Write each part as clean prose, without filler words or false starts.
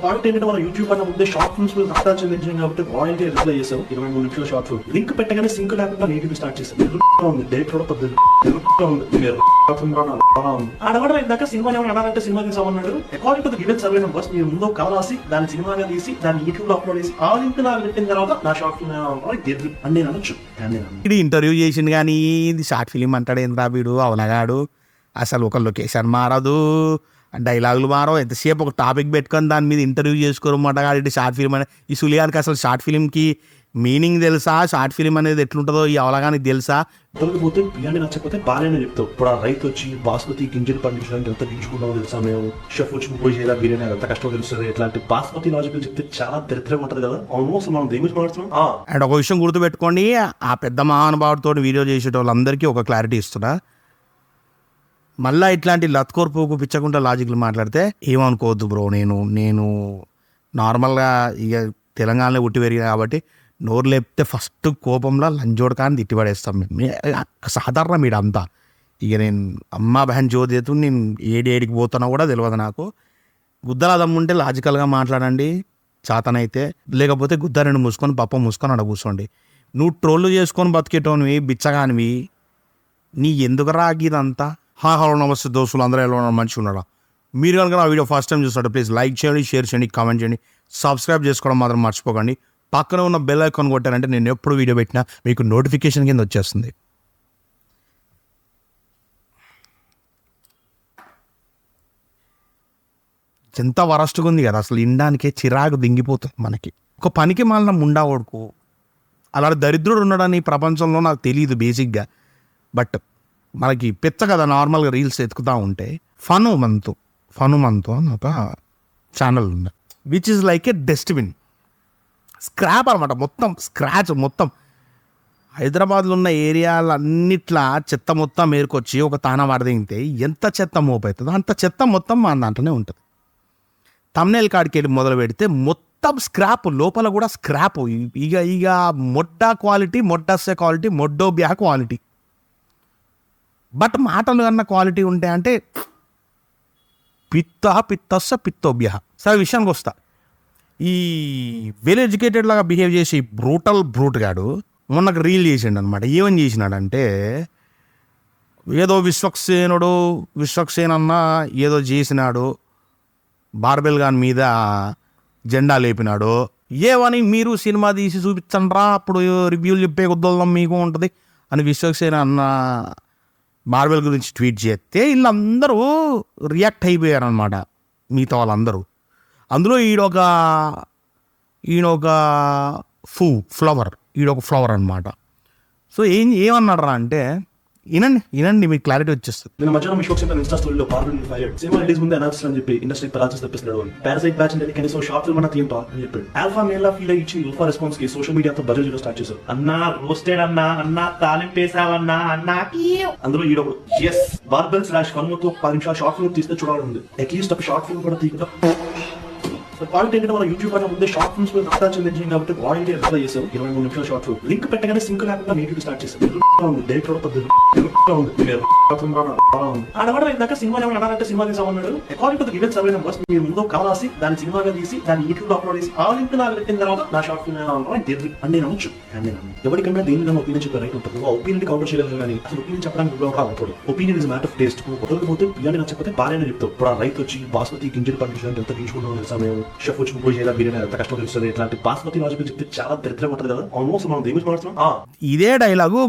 Point ఏంటంటే మన YouTube అన్న ముందే షార్ట్ ఫిల్మ్స్ మీద రక్తాలు చెందించాం కాబట్టి రాయల్టీ రిప్లై చేసాం 23 నిమిషాల షార్ట్ ఫిల్మ్ లింక్ పెట్టగానే సింక్ లేకుండా నేటివ్ స్టార్ట్ చేసాం డైరెక్ట్ కూడా పద్ధతి ఆడవాడ ఇందాక సినిమా ఏమైనా అనాలంటే సినిమా తీసామన్నాడు. According to the given survey numbers మీరు ముందు కవర్ రాసి దాని సినిమాగా తీసి దాన్ని యూట్యూబ్ లో అప్లోడ్ చేసి ఆ లింక్ నాకు పెట్టిన తర్వాత నా షార్ట్ ఫిల్మ్ అని నేను అనొచ్చు. ఇది ఇంటర్వ్యూ చేసింది కానీ ఇది షార్ట్ ఫిలిం అంటాడు ఏంద్రా వీడు అవనగాడు. అసలు ఒక లొకేషన్ మారదు, డైలాగులు మారవు, ఎంతసేపు ఒక టాపిక్ పెట్టుకొని దాని మీద ఇంటర్వ్యూ చేసుకోరమాట. కాబట్టి షార్ట్ ఫిలిం అనే ఈ సులియానికి అసలు షార్ట్ ఫిలింకి మీనింగ్ తెలుసా, షార్ట్ ఫిలిం అనేది ఎట్లుంటుందో ఈ అవలగానికి తెలుసా? తొలగిపోతే బిర్యానీ నచ్చకపోతే బాగానే చెప్తావు. ఇప్పుడు ఆ రైతు వచ్చి బాస్మతి గింజలు పండించడానికి ఎంత దించుకుంటామో తెలుసా, మేము షెఫ్ వచ్చి ముప్పై చేయాలి బిర్యానీ ఎంత కష్టమో తెలుస్తుంది. ఇట్లాంటి బాస్మతి లాజికల్ చెప్తే చాలా దరిద్రంగా ఉంటుంది కదా. ఆల్మోస్ట్ మనం దేని గురించి మాట్లాడుతున్నాం. అండ్ ఒక విషయం గుర్తుపెట్టుకోండి, ఆ పెద్ద మహానుభావుడితో వీడియో చేసే వాళ్ళందరికీ ఒక క్లారిటీ ఇస్తున్నా. మళ్ళీ ఇట్లాంటి లత్కోర్పుకు పిచ్చకుండా లాజిక్లు మాట్లాడితే ఏమనుకోవద్దు బ్రో. నేను నార్మల్గా ఇక తెలంగాణలో పుట్టి పెరిగిన కాబట్టి నోరు లేపితే ఫస్ట్ కోపంలో లంజోడకాన్ని తిట్టిపడేస్తాం మేము. సాధారణ మీరు అంతా ఇక నేను అమ్మ బహన్ జ్యోతి నేను ఏడికి పోతున్నా కూడా తెలియదు నాకు. గుద్దల దమ్ముంటే లాజికల్గా మాట్లాడండి చాతనైతే, లేకపోతే గుద్ద రెండు మూసుకొని పప్ప మూసుకొని అడ కూర్చోండి. నువ్వు ట్రోళ్ళు చేసుకొని బతికేటోనివి బిచ్చగానివి, నీ ఎందుకు రాగిదంతా? హలో నమస్తే దోస్తులు, అందరూ ఎలా ఉన్నారు? మంచిగా ఉన్నారా? మీరు కనుక నా వీడియో ఫస్ట్ టైం చూస్తాడు ప్లీజ్ లైక్ చేయండి, షేర్ చేయండి, కామెంట్ చేయండి, సబ్స్క్రైబ్ చేసుకోవడం మాత్రం మర్చిపోకండి. పక్కన ఉన్న బెల్ ఐకాన్ కొట్టారంటే నేను ఎప్పుడు వీడియో పెట్టినా మీకు నోటిఫికేషన్ కింద వచ్చేస్తుంది. ఎంత వరస్ట్గా ఉంది కదా అసలు, ఇండానికే చిరాకు దింగిపోతుంది మనకి. ఒక పనికి మాలిన ముండా ఓడుకు అలాంటి దరిద్రుడు ఉన్నాడని ఈ ప్రపంచంలో నాకు తెలియదు బేసిక్గా. బట్ మనకి పెద్ద కదా నార్మల్గా రీల్స్ ఎత్తుకుతూ ఉంటే ఫను మంతు అని ఒక ఛానల్ ఉంది, which is like A dustbin scrap అనమాట. మొత్తం స్క్రాచ్, మొత్తం హైదరాబాద్లో ఉన్న ఏరియాలన్నిట్లా చెత్త మొత్తం మేరుకొచ్చి ఒక తాన వడదిగితే ఎంత చెత్త మోపవుతుందో అంత చెత్త మొత్తం మన దాంట్లోనే ఉంటుంది. తమ్నేల్ కాడికి వెళ్ళి మొదలు పెడితే మొత్తం స్క్రాప్, లోపల కూడా స్క్రాప్. ఇక మొడ్డా క్వాలిటీ, మొడ్డస్సే క్వాలిటీ, మొడ్డోబ్యా క్వాలిటీ. బట్ మాటలు అన్న క్వాలిటీ ఉంటాయంటే పిత్తస్స పిత్తోభ్య. సరే విషయానికి వస్తా. ఈ వెల్ ఎడ్యుకేటెడ్ లాగా బిహేవ్ చేసి బ్రూట్ గాడు మొన్నకు రీల్ చేసిండు అనమాట. ఏమని చేసినాడంటే ఏదో విశ్వక్సేన్ అన్న ఏదో చేసినాడు, బార్బెల్ గాన్ మీద జెండా లేపినాడు. ఏమని మీరు సినిమా తీసి చూపించండ్రా అప్పుడు రివ్యూలు చెప్పే ఉద్యోగం మీకు ఉంటుంది అని విశ్వక్సేన్ అన్న మార్వెల్ గురించి ట్వీట్ చేస్తే వీళ్ళందరూ రియాక్ట్ అయిపోయారనమాట, మిగతా వాళ్ళందరూ. అందులో ఈయనొక ఫ్లవర్ అనమాట. సో ఏమన్నాడు రా అంటే వినండి మీకు క్లారిటీ వచ్చేస్తుంది. నేను మధ్యాహ్నం విశ్వక్సేన్ ఇన్స్టా స్టోరీలో పార్వల్ ఫైర్ సినిమా రిలీజ్ ముందే అనౌన్స్ అని చెప్పి ఇండస్ట్రీ పరాజెస్ తెప్పిస్తున్నాడు. పారాసైట్ బ్యాచ్ అంటే కనీసం షార్ట్ ఫిల్మ్ అన్న తీయంపా అని చెప్పాడు. ఆల్ఫా మేల్ లా ఫీల్ ఇచ్చి ఆల్ఫా రెస్పాన్స్ కి సోషల్ మీడియాతో బజల్ చేయడం స్టార్ట్ చేశారు. అన్నా రోస్టెడ్ అన్నా తాలింపేసావన్నా అన్నా. అందులో ఈడొకడు ఎస్ బార్బెల్ / కనుమతో 10 నిమిషాలు షార్ట్ ఫిల్మ్ తీస్తే చూడాలని ఉంది. అట్లీస్ట్ ఒక షార్ట్ ఫిల్మ్ కూడా తీయకుండా. పాయింట్ ఏంటంటే మన యూట్యూబ్ అన్న ముందే షార్ట్ ఫిల్మ్స్ మీద రక్తాలు చెందించాం కాబట్టి రాయల్టీ రిప్లై చేసాం 23 నిమిషాల షార్ట్ ఫిల్మ్ లింక్ పెట్టగానే సింక్ లేకుండా నేటివ్ స్టార్ట్ చేసాం. డైరెక్ట్ కూడా పద్ధతి ఆడవాడ ఇందాక సినిమా ఏమైనా అనాలంటే సినిమా తీసామన్నాడు. According to the given survey numbers మీరు ముందు కవర్ రాసి దాని సినిమాగా తీసి దాన్ని యూట్యూబ్ లో అప్లోడ్ చేసి ఆ లింక్ నాకు పెట్టిన తర్వాత నా షార్ట్ ఫిల్మ్ అని నేను అనొచ్చు. ఎవరికన్నా దేనికన్నా ఒపీనియన్ చెప్పే రైట్ ఉంటుంది. ఒపీనియన్ కౌంటర్ చేయలేదు కానీ అసలు ఒపీనియన్ చెప్పడానికి రావట్లేదు. Opinion is matter of taste. వదలకపోతే బిర్యానీ నచ్చకపోతే బాగానే చెప్తావు. ఇప్పుడు ఆ రైతు వచ్చి బాస్మతి గింజలు పండించడానికి ఎంత దించుకుంటామో తెలుసా, మేము షెఫ్ వచ్చి ముప్పై చేయాలి బిర్యానీ ఎంత కష్టమో తెలుస్తుంది. ఇట్లాంటి బాస్మతి లాజికల్ చెప్తే చాలా దరిద్రంగా ఉంటుంది కదా. ఆల్మోస్ట్ మనం దేని గురించి మాట్లాడుతున్నాం. ఇదే డైలాగు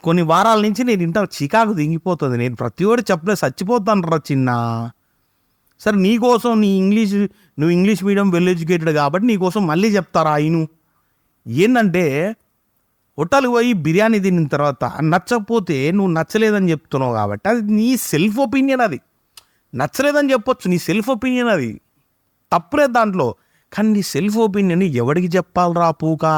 కొన్ని వారాల నుంచి నేను ఇంత చికాకు దిగిపోతుంది. నేను ప్రతి ఒక్కటి చెప్పలేదు చచ్చిపోతాను రా చిన్న. సరే నీకోసం నువ్వు ఇంగ్లీష్ మీడియం వెల్ ఎడ్యుకేటెడ్ కాబట్టి నీకోసం మళ్ళీ చెప్తారా అయిను ఏంటంటే హోటల్కి పోయి బిర్యానీ తిన్న తర్వాత నచ్చకపోతే నువ్వు నచ్చలేదని చెప్తున్నావు కాబట్టి అది నీ సెల్ఫ్ ఒపీనియన్. అది నచ్చలేదని చెప్పొచ్చు, నీ సెల్ఫ్ ఒపీనియన్, అది తప్పులేదు దాంట్లో. కానీ నీ సెల్ఫ్ ఒపీనియన్ ఎవరికి చెప్పాలరా పూకా?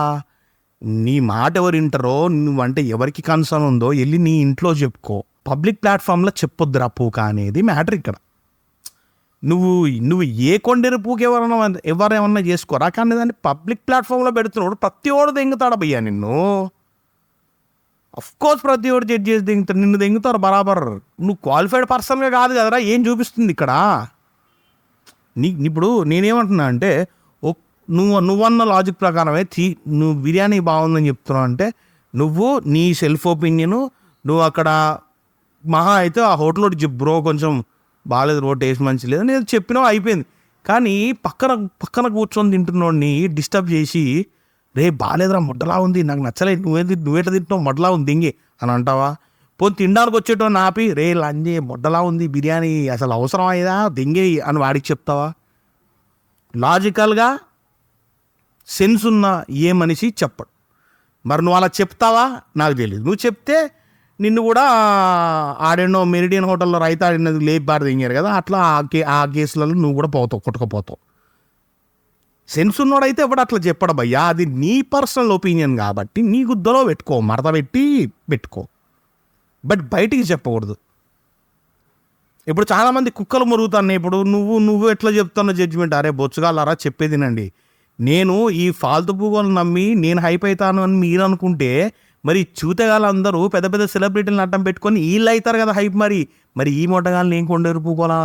నీ మాట ఎవరు వింటారో, నువ్వంటే ఎవరికి కన్సర్న్ ఉందో వెళ్ళి నీ ఇంట్లో చెప్పుకో. పబ్లిక్ ప్లాట్ఫామ్లో చెప్పొద్దురా పూకా అనేది మ్యాటర్ ఇక్కడ. నువ్వు ఏ కొండేరు పూక ఎవరేమన్నా చేసుకోరా, కానీ దాన్ని పబ్లిక్ ప్లాట్ఫామ్లో పెడుతున్నాడు. ప్రతి ఓడు దెంగుతాడు భయ్యా నిన్ను. అఫ్కోర్స్ ప్రతి ఓడు జడ్జ్ చేసి దెంగుతాడు, నిన్ను దెంగుతారు బరాబర్. నువ్వు క్వాలిఫైడ్ పర్సన్గా కాదు కదరా. ఏం చూపిస్తుంది ఇక్కడ? ఇప్పుడు నేనేమంటున్నా అంటే నువ్వన్న లాజిక్ ప్రకారమే నువ్వు బిర్యానీ బాగుందని చెప్తున్నావు అంటే నువ్వు నీ సెల్ఫ్ ఒపీనియను నువ్వు అక్కడ మహా అయితే ఆ హోటల్లో బ్రో కొంచెం బాగాలేదు బ్రో, టేస్ట్ మంచి లేదు నేను చెప్పినావు అయిపోయింది. కానీ పక్కన కూర్చొని తింటున్నోడిని డిస్టర్బ్ చేసి రే బాగాలేదురా మొడ్డలా ఉంది నాకు నచ్చలేదు, నువ్వెట్లా తింటున్నావు మొడ్డలా ఉంది దింగి అని అంటావా? పోనీ తినడానికి వచ్చేటోని ఆపి రే లంజే మొడ్డలా ఉంది బిర్యానీ అసలు అవసరం అయ్యేదా దింగే అని వాడికి చెప్తావా? లాజికల్గా సెన్స్ ఉన్న ఏ మనిషి చెప్పడు. మరి నువ్వు అలా చెప్తావా నాకు తెలియదు. నువ్వు చెప్తే నిన్ను కూడా ఆడెన్నో మెరిడియన్ హోటల్లో రైతా ఆడినది లేపి బారి దింగారు కదా, అట్లా ఆ కేసులలో నువ్వు కూడా పోతావు, కొట్టుకుపోతావు. సెన్స్ ఉన్నోడైతే ఎప్పుడు అట్లా చెప్పడు భయ్యా, అది నీ పర్సనల్ ఒపీనియన్ కాబట్టి నీ గుద్దలో పెట్టుకో, మడత పెట్టుకో, బట్ బయటికి చెప్పకూడదు. ఇప్పుడు చాలామంది కుక్కలు మురుగుతాను. ఇప్పుడు నువ్వు ఎట్లా చెప్తానో జడ్జిమెంట్, అరే బొచ్చుగాలరా చెప్పేదినండి, నేను ఈ ఫాల్తు పూగలు నమ్మి నేను హైప్ అవుతాను అని మీరు అనుకుంటే మరి చూతగాళ్ళందరూ పెద్ద పెద్ద సెలబ్రిటీలను అడ్డం పెట్టుకొని వీళ్ళు అవుతారు కదా హైప్. మరి ఈ మొట్టగాళ్ళు నేను కొండేరు పూకోలా,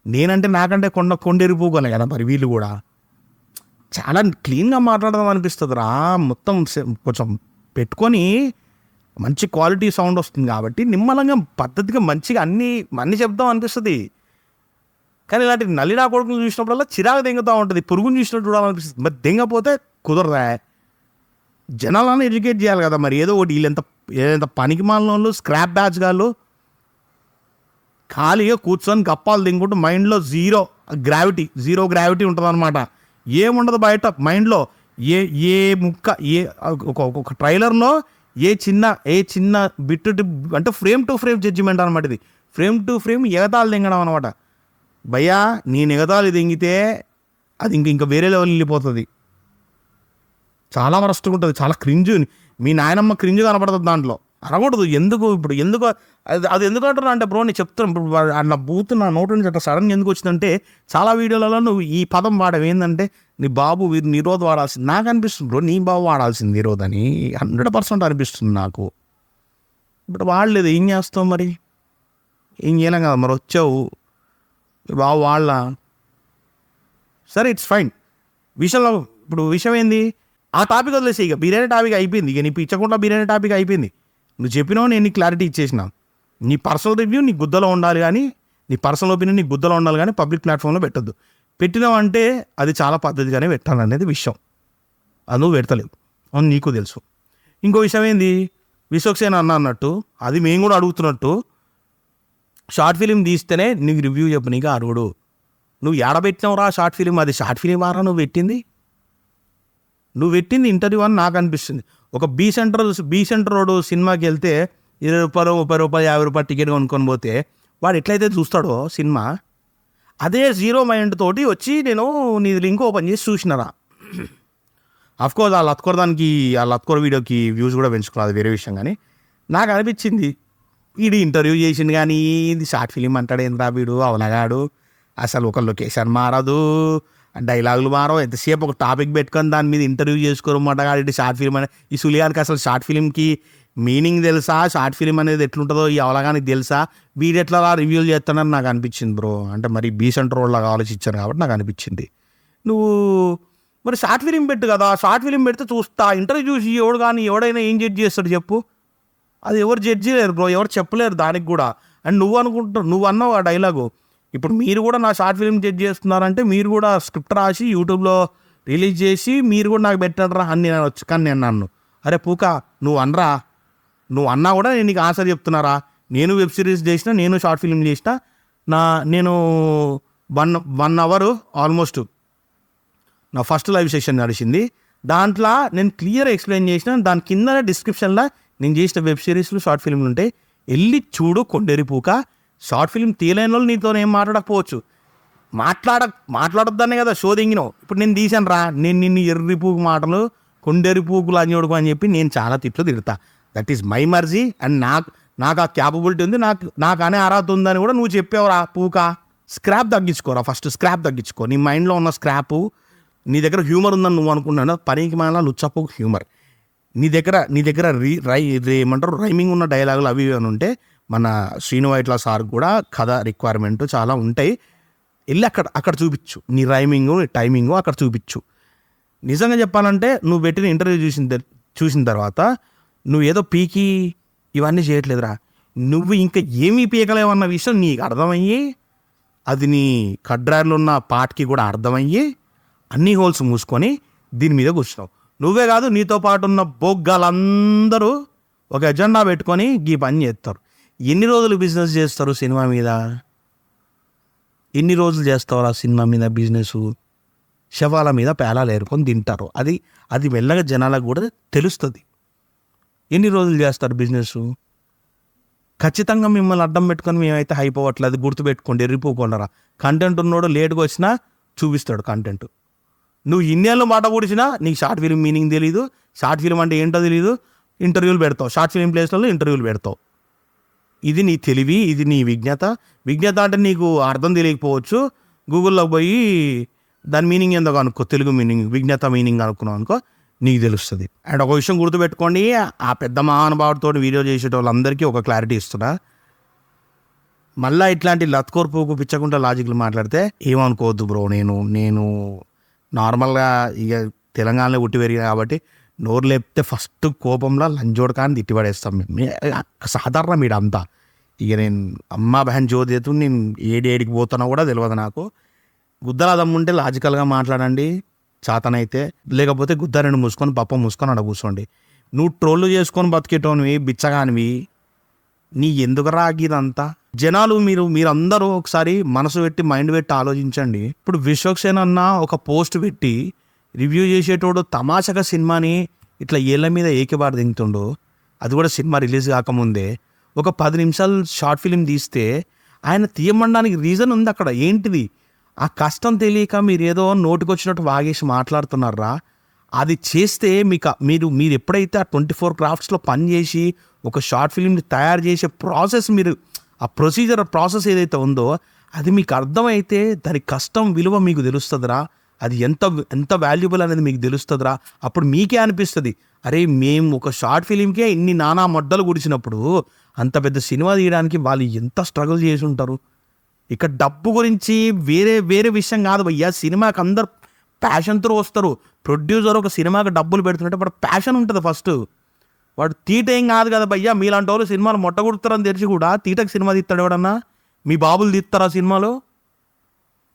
నేనంటే నాకంటే కొండేరు పూకోలే కదా మరి వీళ్ళు కూడా. చాలా క్లీన్గా మాట్లాడదాం అనిపిస్తుంది రా, మొత్తం కొంచెం పెట్టుకొని మంచి క్వాలిటీ సౌండ్ వస్తుంది కాబట్టి నిమ్మలంగా పద్ధతిగా మంచిగా అన్నీ చెప్దాం అనిపిస్తుంది. కానీ ఇలాంటి నల్లినా కొడుకులు చూసినప్పుడల్లా చిరాకు దెంగుతూ ఉంటుంది, పురుగుని చూసినట్టు చూడాలనిపిస్తుంది. మరి దెంగపోతే కుదరదా? జనాలను ఎడ్యుకేట్ చేయాలి కదా. మరి ఏదో ఒకటి వీళ్ళెంత పనికి మాలిన స్క్రాప్ బ్యాచ్ గాళ్ళు ఖాళీగా కూర్చొని గప్పాలు దింగుకుంటూ మైండ్లో జీరో గ్రావిటీ ఉంటుంది అనమాట. ఏముండదు బయట మైండ్లో. ఏ ముక్క ఒక ట్రైలర్లో ఏ చిన్న బిట్ అంటే ఫ్రేమ్ టు ఫ్రేమ్ జడ్జిమెంట్ అనమాట. ఇది ఫ్రేమ్ టు ఫ్రేమ్ ఎగతాలు దింగడం అనమాట. భయ్యా నేను ఎగతాలు దింగితే అది ఇంకా వేరే లెవెల్ వెళ్ళిపోతుంది. చాలా వరస్ట్గా ఉంటుంది, చాలా క్రింజ్. మీ నాయనమ్మ క్రింజ్ కనపడుతుంది దాంట్లో. అనకూడదు. ఎందుకు అది ఎందుకు అంటున్నా అంటే బ్రో నేను చెప్తాను. ఇప్పుడు అట్లా బూత్ నా నోటి నుంచి అట్లా సడన్గా ఎందుకు వచ్చిందంటే చాలా వీడియోలలో నువ్వు ఈ పదం వాడవు. ఏంటంటే నీ బాబు నిరోధ్ వాడాల్సింది నాకు అనిపిస్తుంది బ్రో. నీ బాబు వాడాల్సింది నిరోధ్ అని 100% అనిపిస్తుంది నాకు. ఇప్పుడు వాడలేదు, ఏం చేస్తావు మరి? ఏం చేయలేం కదా. మరి వచ్చావు బాబు వాళ్ళ సరే, ఇట్స్ ఫైన్. ఇప్పుడు విషయం ఏంది? ఆ టాపిక్ వదిలేసి ఇక బిర్యానీ టాపిక్ అయిపోయింది. ఇక నీ పిచ్చకుండా బిర్యానీ టాపిక్ అయిపోయింది. నువ్వు చెప్పినావు, నేను నీకు క్లారిటీ ఇచ్చేసిన. నీ పర్సనల్ రివ్యూ నీ గుద్దలో ఉండాలి కానీ, నీ పర్సనల్ ఒపీనియన్ నీ గుద్దలో ఉండాలి కానీ పబ్లిక్ ప్లాట్ఫామ్లో పెట్టద్దు. పెట్టినావు అంటే అది చాలా పద్ధతిగానే పెట్టాలనేది విషయం. అది నువ్వు పెడతలేవు అని నీకు తెలుసు. ఇంకో విషయం ఏంది, విశ్వక్సేన అన్నట్టు అది మేము కూడా అడుగుతున్నట్టు షార్ట్ ఫిలిం తీస్తేనే నీకు రివ్యూ చెప్పు. నీకు అడుగుడు నువ్వు ఏడబెట్టినావు రా షార్ట్ ఫిలిం, అది షార్ట్ ఫిలిం ఆరా నువ్వు పెట్టింది ఇంటర్వ్యూ అని నాకు అనిపిస్తుంది. ఒక బీ సెంటర్ రోడ్ సినిమాకి వెళ్తే 20 రూపాయలు 30 రూపాయలు 50 రూపాయలు టికెట్ కొనుక్కొని పోతే వాడు ఎట్లయితే చూస్తాడో సినిమా, అదే జీరో మైండ్ తోటి వచ్చి నేను నీ లింక్ ఓపెన్ చేసి చూసినారా. అఫ్కోర్స్ ఆ లత్కోర్ వీడియోకి వ్యూస్ కూడా పెంచుకోవాలి, అది వేరే విషయం. కానీ నాకు అనిపించింది వీడు ఇంటర్వ్యూ చేసింది కానీ ఇది షార్ట్ ఫిలిం అంటాడు ఏంద్రా వీడు అవనగాడు. అసలు ఒక లొకేషన్ మారదు, డైలాగులు మారవు, ఎంతసేపు ఒక టాపిక్ పెట్టుకొని దాని మీద ఇంటర్వ్యూ చేసుకోరమాట. కాబట్టి షార్ట్ ఫిలిం అనే ఈ సులియానికి అసలు షార్ట్ ఫిలింకి మీనింగ్ తెలుసా, షార్ట్ ఫిలిం అనేది ఎట్లుంటుందో ఈ అవలగానికి తెలుసా, వీడు ఎట్లా రివ్యూలు చేస్తానని నాకు అనిపించింది బ్రో. అంటే మరి బీసెంట్ రోడ్లాగా ఆలోచించాను కాబట్టి నాకు అనిపించింది. నువ్వు మరి షార్ట్ ఫిలిం పెట్టు కదా, షార్ట్ ఫిలిం పెడితే చూస్తా. ఇంటర్వ్యూ చూసి ఎవడైనా ఏం జడ్జి చేస్తాడు చెప్పు? అది ఎవరు జడ్జి లేరు బ్రో, ఎవరు చెప్పలేరు దానికి కూడా. అండ్ నువ్వు అన్నావు ఆ డైలాగు, ఇప్పుడు మీరు కూడా నా షార్ట్ ఫిలిం జడ్జ్ చేస్తున్నారంటే మీరు కూడా స్క్రిప్ట్ రాసి యూట్యూబ్లో రిలీజ్ చేసి మీరు కూడా నాకు పెట్టారా అని నేను వచ్చి. కానీ నేను అన్నాను, అరే పూకా నువ్వు అన్నా కూడా నేను నీకు ఆన్సర్ చెప్తున్నారా. నేను వెబ్ సిరీస్ చేసిన, నేను షార్ట్ ఫిలిం చేసిన. నేను 1 అవర్ ఆల్మోస్ట్ నా ఫస్ట్ లైవ్ సెషన్ నడిచింది. దాంట్లో నేను క్లియర్ ఎక్స్ప్లెయిన్ చేసిన. దాని కింద డిస్క్రిప్షన్లో నేను చేసిన వెబ్ సిరీస్లు షార్ట్ ఫిలింలు ఉంటాయి, వెళ్ళి చూడు. కొండేరి పూక షార్ట్ ఫిలిం తీయలేని వాళ్ళు నీతో ఏం మాట్లాడకపోవచ్చు, మాట్లాడొద్దనే కదా షో దింగినావు. ఇప్పుడు నేను తీసాను రా, నేను నిన్ను ఎర్రి పూకు మాటలు కొండేరి పూకులు అని చూడుకో అని చెప్పి నేను చాలా తిడతా. దట్ ఈస్ మై మర్జీ. అండ్ నాకు ఆ క్యాపబిలిటీ ఉంది, నాకు అనే అర్హత ఉందని కూడా నువ్వు చెప్పావురా పూక. స్క్రాప్ తగ్గించుకోరా, ఫస్ట్ స్క్రాప్ తగ్గించుకో. నీ మైండ్లో ఉన్న స్క్రాపు, నీ దగ్గర హ్యూమర్ ఉందని నువ్వు అనుకున్నాను, పనికి మన లుచ్చపు హ్యూమర్ నీ దగ్గర ఏమంటారు రైమింగ్ ఉన్న డైలాగులు అవి అని ఉంటే మన శ్రీను వైట్ల సార్ కూడా కథ రిక్వైర్మెంట్ చాలా ఉంటాయి. వెళ్ళి అక్కడ చూపించు, నీ రైమింగు నీ టైమింగు అక్కడ చూపించు. నిజంగా చెప్పాలంటే నువ్వు పెట్టిన ఇంటర్వ్యూ చూసిన తర్వాత నువ్వు ఏదో పీకి ఇవన్నీ చేయట్లేదురా, నువ్వు ఇంకా ఏమీ పీకలేవన్న విషయం నీకు అర్థమయ్యి, అది నీ కడ్రాయిలో ఉన్న పార్ట్కి కూడా అర్థమయ్యి అన్ని హోల్స్ మూసుకొని దీని మీద కూర్చున్నావు. నువ్వే కాదు, నీతో పాటు ఉన్న బొగ్గాలందరూ ఒక ఎజెండా పెట్టుకొని ఈ పని చేస్తారు. ఎన్ని రోజులు బిజినెస్ చేస్తారు సినిమా మీద? ఎన్ని రోజులు చేస్తావు ఆ సినిమా మీద బిజినెస్? శవాల మీద పేలాలు ఏరుకొని తింటారు. అది మెల్లగా జనాలకు కూడా తెలుస్తుంది. ఎన్ని రోజులు చేస్తారు బిజినెస్? ఖచ్చితంగా మిమ్మల్ని అడ్డం పెట్టుకొని మేమైతే అయిపోవట్లేదు, గుర్తుపెట్టుకోండి, ఎర్రిపోకుండా. కంటెంట్ ఉన్నోడు లేట్గా వచ్చినా చూపిస్తాడు కంటెంట్. నువ్వు ఇన్నేళ్ళు మాట కూడిచినా నీకు షార్ట్ ఫిల్మ్ మీనింగ్ తెలీదు, షార్ట్ ఫిల్మ్ అంటే ఏంటో తెలీదు, ఇంటర్వ్యూలు పెడతావు, షార్ట్ ఫిల్మ్ ప్లేస్లలో ఇంటర్వ్యూలు పెడతావు. ఇది నీ తెలివి, ఇది నీ విజ్ఞత. విజ్ఞత అంటే నీకు అర్థం తెలియకపోవచ్చు, గూగుల్లో పోయి దాని మీనింగ్ ఏందో అనుకో, తెలుగు మీనింగ్ విజ్ఞత మీనింగ్ అనుకున్నావు అనుకో, నీకు తెలుస్తుంది. అండ్ ఒక విషయం గుర్తుపెట్టుకోండి, ఆ పెద్ద మహానుభావుడితో వీడియో చేసేటోళ్ళందరికీ ఒక క్లారిటీ ఇస్తున్నా. మళ్ళీ ఇట్లాంటి లత్కోర్పుకు పిచ్చకుండా లాజిక్లు మాట్లాడితే ఏమనుకోవద్దు బ్రో. నేను నార్మల్గా ఇక తెలంగాణలో పుట్టి పెరిగిన కాబట్టి నోరు లేపితే ఫస్ట్ కోపంలో లంజోడకాన్ని తిట్టిపడేస్తాం. సాధారణ మీడంతా. ఇక నేను అమ్మా బహన్ జ్యోతి నేను ఏడికి పోతున్నా కూడా తెలియదు నాకు. గుద్దల దమ్ముంటే లాజికల్గా మాట్లాడండి చాతనైతే, లేకపోతే గుద్ద రెండు మూసుకొని పప్ప మూసుకొని అక్కడ కూర్చోండి. నువ్వు ట్రోళ్ళు చేసుకొని బతికేటోనివి, బిచ్చగానివి, నీ ఎందుకు రాగిదంతా? జనాలు మీరందరూ ఒకసారి మనసు పెట్టి మైండ్ పెట్టి ఆలోచించండి. ఇప్పుడు విశ్వక్సేన్ అన్న ఒక పోస్ట్ పెట్టి రివ్యూ చేసేటోడు తమాషగా సినిమాని ఇట్లా ఏళ్ళ మీద ఏకబారు దింగుతుండు. అది కూడా సినిమా రిలీజ్ కాకముందే ఒక 10 నిమిషాలు షార్ట్ ఫిలిం తీస్తే ఆయన తీయమనడానికి రీజన్ ఉంది అక్కడ. ఏంటిది? ఆ కష్టం తెలియక మీరు ఏదో నోటికొచ్చినట్టు వాగేసి మాట్లాడుతున్నారా? అది చేస్తే మీరు ఎప్పుడైతే ఆ 24 క్రాఫ్ట్స్లో పని చేసి ఒక షార్ట్ ఫిలింని తయారు చేసే ప్రాసెస్, ఆ ప్రొసీజర్ ప్రాసెస్ ఏదైతే ఉందో అది మీకు అర్థమైతే దాని కష్టం విలువ మీకు తెలుస్తుందిరా. అది ఎంత వాల్యుబుల్ అనేది మీకు తెలుస్తుందిరా. అప్పుడు మీకే అనిపిస్తుంది, అరే మేము ఒక షార్ట్ ఫిలింకే ఇన్ని నానా మొడ్డలు గుడిచినప్పుడు అంత పెద్ద సినిమా తీయడానికి వాళ్ళు ఎంత స్ట్రగుల్ చేసి ఉంటారు. ఇక్కడ డబ్బు గురించి వేరే విషయం కాదు భయ్యా. సినిమాకి అందరు ప్యాషన్తో వస్తారు. ప్రొడ్యూసర్ ఒక సినిమాకి డబ్బులు పెడుతుంటే వాడు ప్యాషన్ ఉంటుంది ఫస్ట్. వాడు తీట ఏం కాదు కదా భయ్యా. మీలాంటి వాళ్ళు సినిమాలు మొట్టగొడుతారని తెలిసి కూడా తీటకి సినిమా తీస్తాడు ఎవడన్నా? మీ బాబులు తీస్తారా సినిమాలో?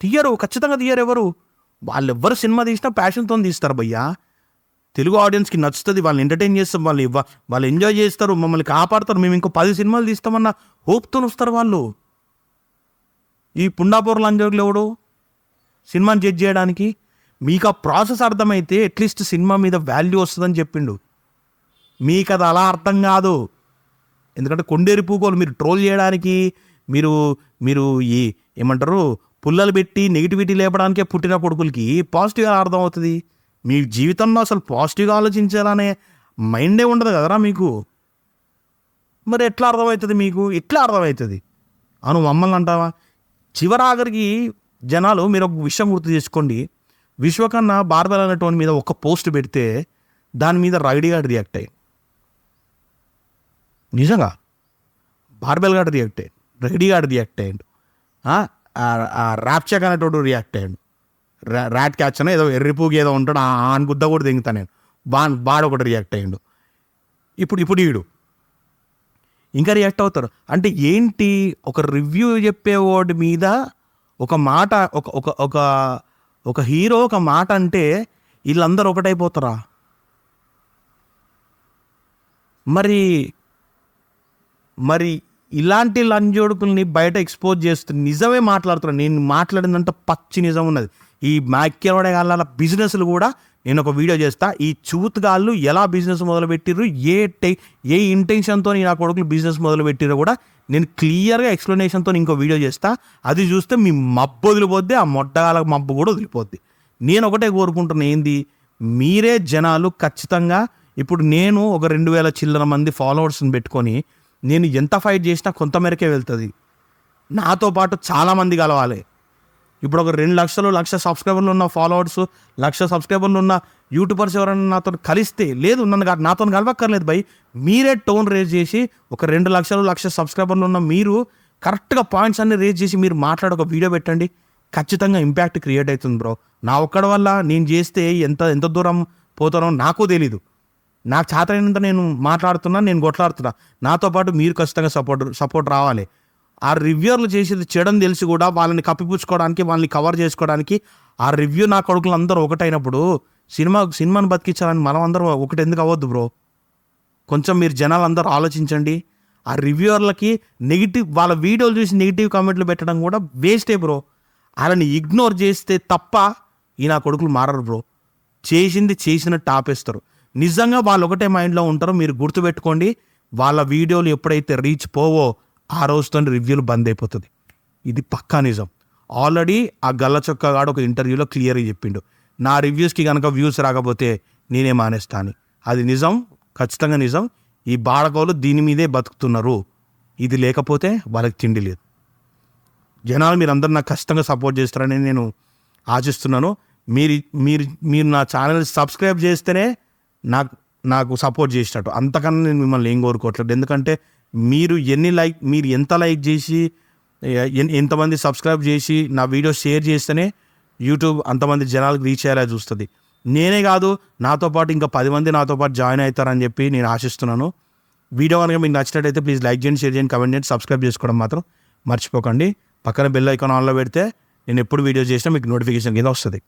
తీయరు, ఖచ్చితంగా తీయరు. ఎవరు వాళ్ళెవ్వరు సినిమా తీసినా ప్యాషన్తో తీస్తారు భయ్యా. తెలుగు ఆడియన్స్కి నచ్చుతుంది, వాళ్ళని ఎంటర్టైన్ చేస్తాం, వాళ్ళు ఎంజాయ్ చేస్తారు, మమ్మల్ని కాపాడతారు, మేము ఇంకో 10 సినిమాలు తీస్తామన్న హోప్తో వస్తారు వాళ్ళు. ఈ పుండాపూర్ లంజోగులు ఎవడు సినిమాని జడ్జ్ చేయడానికి? మీకు ఆ ప్రాసెస్ అర్థమైతే అట్లీస్ట్ సినిమా మీద వాల్యూ వస్తుందని చెప్పిండు. మీకు అది అలా అర్థం కాదు. ఎందుకంటే కొండేరి పూకోలు మీరు ట్రోల్ చేయడానికి, మీరు ఏమంటారు పుల్లలు పెట్టి నెగిటివిటీ లేపడానికే పుట్టిన కొడుకులకి పాజిటివ్గా అర్థం అవుతుంది. మీ జీవితంలో అసలు పాజిటివ్గా ఆలోచించాలనే మైండే ఉండదు కదరా మీకు. మరి ఎట్లా అర్థమవుతుంది మీకు? ఎట్లా అర్థమవుతుంది? అను మమ్మల్ని అంటావా? చివరాఖరికి జనాలు మీరు ఒక విషయం గుర్తు చేసుకోండి. విశ్వకన్నా బార్బెల్ అనేటోని మీద ఒక పోస్ట్ పెడితే దాని మీద రైడీగాడు రియాక్ట్ అయ్యి, నిజంగా బార్బెల్ గాడు రియాక్ట్ అయ్యాడు, రెడీగాడు రియాక్ట్ అయ్యాడు, ర్యాప్చాక్ అనేటోడు రియాక్ట్ అయ్యాడు, ర్యాట్ క్యాచ్ అని ఏదో ఎర్రిపూగి ఏదో ఉంటాడు ఆన్ గుద్ద కూడా దిగుతా నేను, బాడు ఒకటి రియాక్ట్ అయ్యాడు. ఇప్పుడు ఈడు ఇంకా రియాక్ట్ అవుతారు. అంటే ఏంటి? ఒక రివ్యూ చెప్పేవాడి మీద ఒక మాట, ఒక హీరో ఒక మాట అంటే వీళ్ళందరూ ఒకటైపోతారా? మరి ఇలాంటి లంజోడుకుల్ని బయట ఎక్స్పోజ్ చేస్తుంది. నిజమే మాట్లాడుతున్నాను నేను, మాట్లాడిందంటే పచ్చి నిజం ఉన్నది. ఈ మ్యాక్యరోడే గాళ్ళ బిజినెస్లు కూడా నేను ఒక వీడియో చేస్తా. ఈ చూత్ గాళ్ళు ఎలా బిజినెస్ మొదలుపెట్టిర్రు, ఏ ఇంటెన్షన్తో నా కొడుకులు బిజినెస్ మొదలుపెట్టిరో కూడా నేను క్లియర్గా ఎక్స్ప్లెనేషన్తో ఇంకో వీడియో చేస్తా. అది చూస్తే మీ మబ్బు వదిలిపోద్ది, ఆ మొట్టగాల మబ్బు కూడా వదిలిపోద్ది. నేను ఒకటే కోరుకుంటున్నా, ఏంది, మీరే జనాలు ఖచ్చితంగా. ఇప్పుడు నేను ఒక 2000 చిల్లర మంది ఫాలోవర్స్ని పెట్టుకొని నేను ఎంత ఫైట్ చేసినా కొంతమేరకే వెళ్తుంది. నాతో పాటు చాలామంది కలవాలి. ఇప్పుడు ఒక 2 లక్షలు 1,00,000 సబ్స్క్రైబర్లు ఉన్న ఫాలోవర్స్, 1,00,000 సబ్స్క్రైబర్లు ఉన్న యూట్యూబర్స్ ఎవరైనా నాతో కలిస్తే, లేదు నాతో కలవక్కర్లేదు భయ్, మీరే టోన్ రేజ్ చేసి ఒక 2 లక్షలు 1,00,000 సబ్స్క్రైబర్లు ఉన్న మీరు కరెక్ట్గా పాయింట్స్ అన్ని రేజ్ చేసి మీరు మాట్లాడి ఒక వీడియో పెట్టండి. ఖచ్చితంగా ఇంపాక్ట్ క్రియేట్ అవుతుంది బ్రో. నా ఒక్కడి వల్ల నేను చేస్తే ఎంత ఎంత దూరం పోతానో నాకు తెలీదు. నాకు చేతనైనంత నేను మాట్లాడుతున్నా, నేను కొట్లాడుతున్నా. నాతో పాటు మీరు ఖచ్చితంగా సపోర్ట్ రావాలి. ఆ రివ్యూర్లు చేసేది చెడని తెలిసి కూడా వాళ్ళని కప్పిపుచ్చుకోవడానికి, వాళ్ళని కవర్ చేసుకోవడానికి ఆ రివ్యూ నా కొడుకులు అందరూ ఒకటైనప్పుడు సినిమాను బతికించాలని మనం అందరూ ఒకటి ఎందుకు అవ్వద్దు బ్రో? కొంచెం మీరు జనాలు అందరూ ఆలోచించండి. ఆ రివ్యూవర్లకి నెగిటివ్, వాళ్ళ వీడియోలు చూసి నెగిటివ్ కామెంట్లు పెట్టడం కూడా వేస్టే బ్రో. వాళ్ళని ఇగ్నోర్ చేస్తే తప్ప ఈ నా కొడుకులు మారరు బ్రో. చేసింది చేసినట్టు ఆపేస్తారు. నిజంగా వాళ్ళు ఒకటే మైండ్లో ఉంటారో మీరు గుర్తుపెట్టుకోండి. వాళ్ళ వీడియోలు ఎప్పుడైతే రీచ్ పోవో ఆ రోజుతో రివ్యూలు బంద్ అయిపోతుంది. ఇది పక్కా నిజం. ఆల్రెడీ ఆ గల్ల చొక్కగాడు ఒక ఇంటర్వ్యూలో క్లియర్గా చెప్పిండు, నా రివ్యూస్కి కనుక వ్యూస్ రాకపోతే నేనే మానేస్తా అని. అది నిజం, ఖచ్చితంగా నిజం. ఈ బాడకోలు దీని మీదే బతుకుతున్నారు. ఇది లేకపోతే వాళ్ళకి తిండి లేదు. జనాలు మీరందరూ నాకు ఖచ్చితంగా సపోర్ట్ చేస్తారని నేను ఆశిస్తున్నాను. మీరు మీరు మీరు నా ఛానల్ సబ్స్క్రైబ్ చేస్తేనే నాకు సపోర్ట్ చేసినట్టు. అంతకన్నా నేను మిమ్మల్ని ఏం కోరుకోవట్లేదు. ఎందుకంటే మీరు ఎంత లైక్ చేసి, ఎంతమంది సబ్స్క్రైబ్ చేసి నా వీడియో షేర్ చేస్తేనే యూట్యూబ్ అంతమంది జనాలకు రీచ్ అయ్యేలా చూస్తుంది. నేనే కాదు, నాతో పాటు ఇంకా 10 మంది నాతో పాటు జాయిన్ అవుతారని చెప్పి నేను ఆశిస్తున్నాను. వీడియో కనుక మీకు నచ్చినట్టయితే ప్లీజ్ లైక్ చేయండి, షేర్ చేయండి, కమెంట్ చేయండి, సబ్స్క్రైబ్ చేసుకోవడం మాత్రం మర్చిపోకండి. పక్కన బెల్ ఐకాన్ ఆన్లో పెడితే నేను ఎప్పుడు వీడియో చేసినా మీకు నోటిఫికేషన్ కింద వస్తుంది.